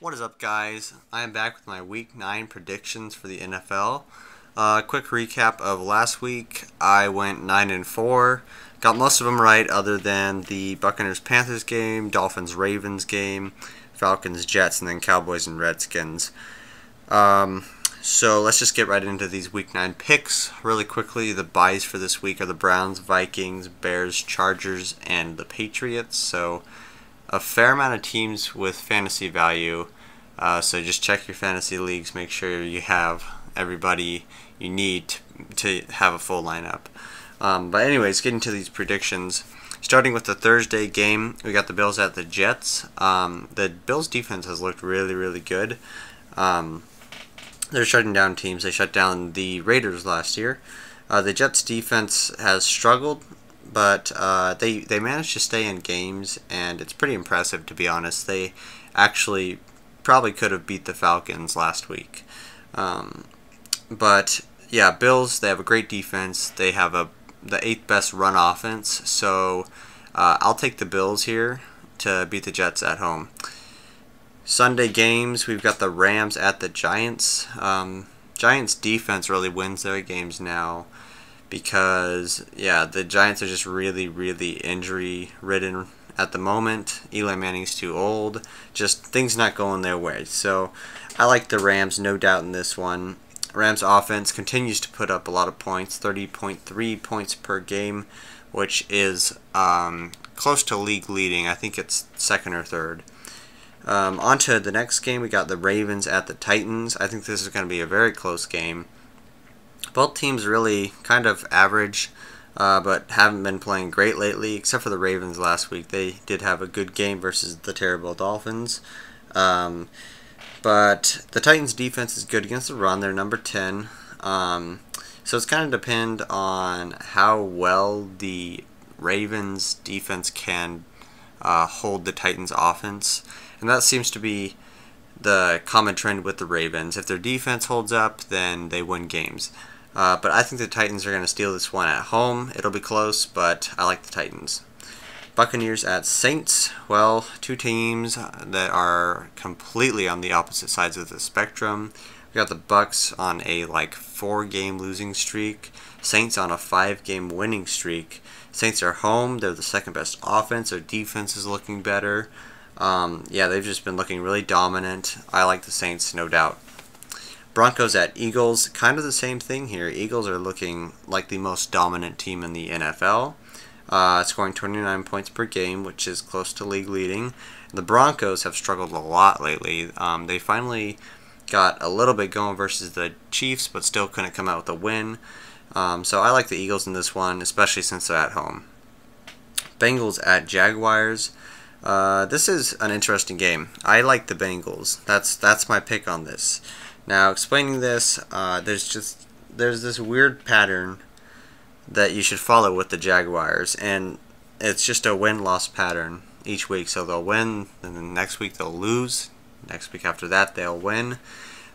What is up, guys? I am back with my Week 9 predictions for the NFL. Quick recap of last week. I went 9-4. Got most of them right other than the Buccaneers-Panthers game, Dolphins-Ravens game, Falcons-Jets, and then Cowboys and Redskins. So let's just get right into these Week 9 picks. Really quickly, the buys for this week are the Browns, Vikings, Bears, Chargers, and the Patriots. So a fair amount of teams with fantasy value. So just check your fantasy leagues. Make sure you have everybody you need to have a full lineup. But anyways, getting to these predictions. Starting with the Thursday game, we got the Bills at the Jets. The Bills defense has looked really, really good. They're shutting down teams. They shut down the Raiders last year. The Jets defense has struggled, but they managed to stay in games, and it's pretty impressive, to be honest. They actually probably could have beat the Falcons last week. But yeah, Bills, they have a great defense. They have the 8th best run offense, so I'll take the Bills here to beat the Jets at home. Sunday games, we've got the Rams at the Giants. Giants defense really wins their games now because, yeah, the Giants are just really, really injury-ridden at the moment. Eli Manning's too old. Just things not going their way. So I like the Rams, no doubt, in this one. Rams offense continues to put up a lot of points, 30.3 points per game, which is close to league leading. I think it's second or third. On to the next game, we got the Ravens at the Titans. I think this is going to be a very close game. Both teams really kind of average, but haven't been playing great lately, except for the Ravens last week. They did have a good game versus the terrible Dolphins. But the Titans' defense is good against the run. They're number 10. So it's kind of depend on how well the Ravens' defense can hold the Titans' offense. And that seems to be the common trend with the Ravens. If their defense holds up, then they win games. But I think the Titans are going to steal this one at home. It'll be close, but I like the Titans. Buccaneers at Saints. Well, two teams that are completely on the opposite sides of the spectrum. We got the Bucs on a 4-game losing streak. Saints on a 5-game winning streak. Saints are home. They're the second best offense. Their defense is looking better. Yeah, they've just been looking really dominant. I like the Saints, no doubt. Broncos at Eagles, kind of the same thing here. Eagles are looking like the most dominant team in the NFL, scoring 29 points per game, which is close to league leading. The Broncos have struggled a lot lately. They finally got a little bit going versus the Chiefs, but still couldn't come out with a win. So I like the Eagles in this one, especially since they're at home. Bengals at Jaguars. This is an interesting game. I like the Bengals. That's my pick on this. Now, explaining this, there's this weird pattern that you should follow with the Jaguars, and it's just a win-loss pattern each week. So they'll win, and then next week they'll lose. Next week after that they'll win.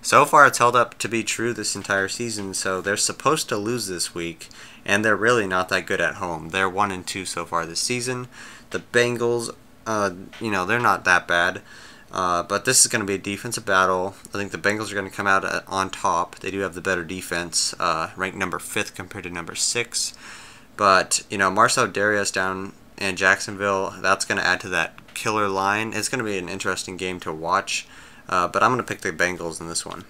So far, it's held up to be true this entire season. So they're supposed to lose this week, and they're really not that good at home. They're 1-2 so far this season. The Bengals, they're not that bad. But this is going to be a defensive battle. I think the Bengals are going to come out on top. They do have the better defense, ranked number 5th compared to number 6. But, Marcel Darius down in Jacksonville, that's going to add to that killer line. It's going to be an interesting game to watch. But I'm going to pick the Bengals in this one.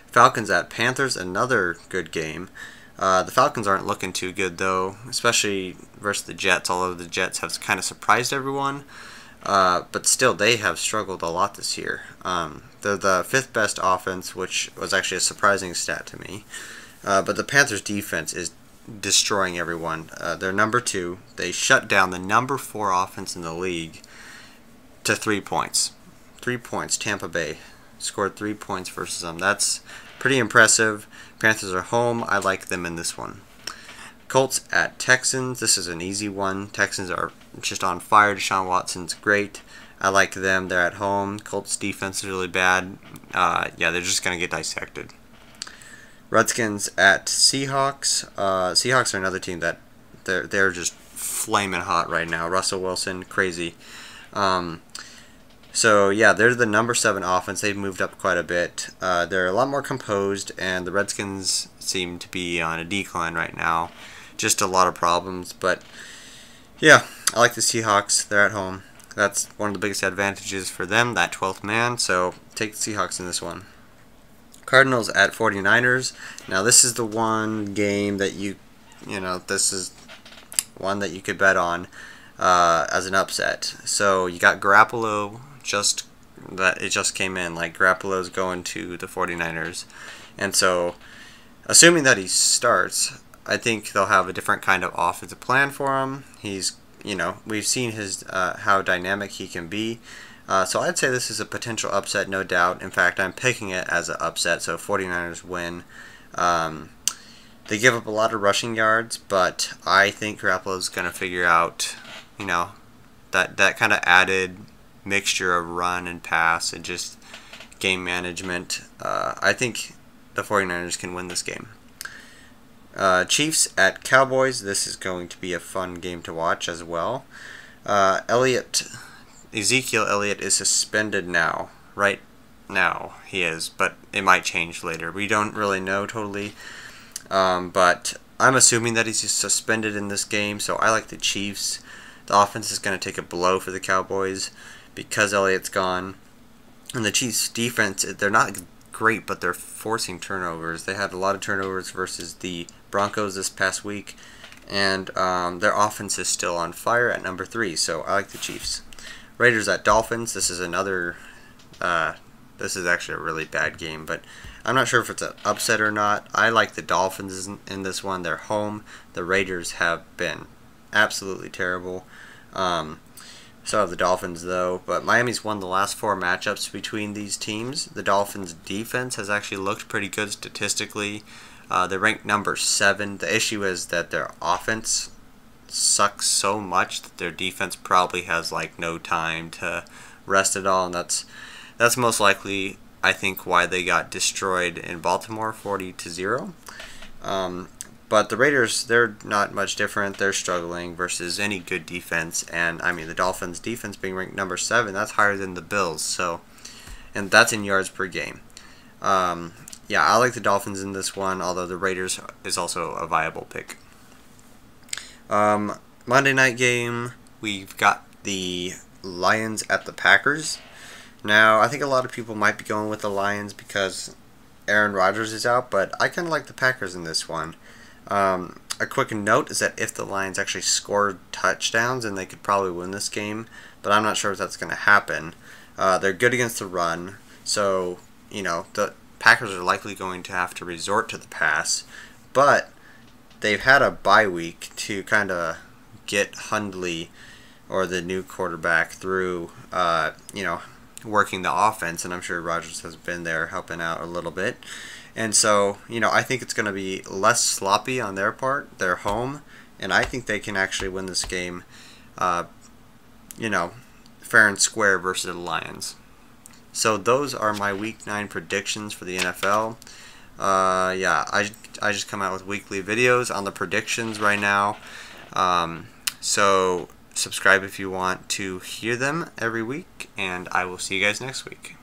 Falcons at Panthers, another good game. The Falcons aren't looking too good, though, especially versus the Jets, although the Jets have kind of surprised everyone. But still, they have struggled a lot this year. They're the 5th best offense, which was actually a surprising stat to me. But the Panthers' defense is destroying everyone. They're number 2. They shut down the number 4 offense in the league to 3 points. 3 points. Tampa Bay scored 3 points versus them. That's pretty impressive. Panthers are home. I like them in this one. Colts at Texans. This is an easy one. Texans are just on fire. Deshaun Watson's great. I like them. They're at home. Colts defense is really bad. Yeah, they're just going to get dissected. Redskins at Seahawks. Seahawks are another team that they're just flaming hot right now. Russell Wilson, crazy. So yeah, they're the number 7 offense. They've moved up quite a bit. They're a lot more composed, and the Redskins seem to be on a decline right now. Just a lot of problems, but yeah, I like the Seahawks. They're at home. That's one of the biggest advantages for them, that 12th man, so take the Seahawks in this one. Cardinals at 49ers. Now this is the one game that this is one that you could bet on as an upset. So you got Garoppolo, it just came in, like Garoppolo's going to the 49ers. And so, assuming that he starts, I think they'll have a different kind of offensive plan for him. We've seen his how dynamic he can be. So I'd say this is a potential upset, no doubt. In fact, I'm picking it as an upset, so 49ers win. They give up a lot of rushing yards, but I think Garoppolo's going to figure out, that kind of added mixture of run and pass and just game management. I think the 49ers can win this game. Chiefs at Cowboys. This is going to be a fun game to watch as well. Ezekiel Elliott is suspended now. Right now he is, but it might change later. We don't really know totally. But I'm assuming that he's suspended in this game, so I like the Chiefs. The offense is going to take a blow for the Cowboys because Elliott's gone. And the Chiefs' defense, they're not great, but they're forcing turnovers. They had a lot of turnovers versus the Broncos this past week, and their offense is still on fire at number 3, so I like the Chiefs. Raiders at Dolphins. This is actually a really bad game, but I'm not sure if it's an upset or not. I like the Dolphins in this one. They're home. The Raiders have been absolutely terrible. So have the Dolphins, though. But Miami's won the last 4 matchups between these teams. The Dolphins' defense has actually looked pretty good statistically. They're ranked number 7. The issue is that their offense sucks so much that their defense probably has no time to rest at all, and that's most likely, I think, why they got destroyed in Baltimore 40-0. But the Raiders, they're not much different. They're struggling versus any good defense, and I mean the Dolphins' defense being ranked number 7, that's higher than the Bills. So, and that's in yards per game. Yeah, I like the Dolphins in this one, although the Raiders is also a viable pick. Monday night game, we've got the Lions at the Packers. Now, I think a lot of people might be going with the Lions because Aaron Rodgers is out, but I kind of like the Packers in this one. A quick note is that if the Lions actually scored touchdowns, then they could probably win this game, but I'm not sure if that's going to happen. They're good against the run, so, the Packers are likely going to have to resort to the pass, but they've had a bye week to kind of get Hundley, or the new quarterback, through, working the offense, and I'm sure Rodgers has been there helping out a little bit. And so, I think it's going to be less sloppy on their part. They're home, and I think they can actually win this game, fair and square versus the Lions. So those are my Week 9 predictions for the NFL. Yeah, I just come out with weekly videos on the predictions right now. So subscribe if you want to hear them every week, and I will see you guys next week.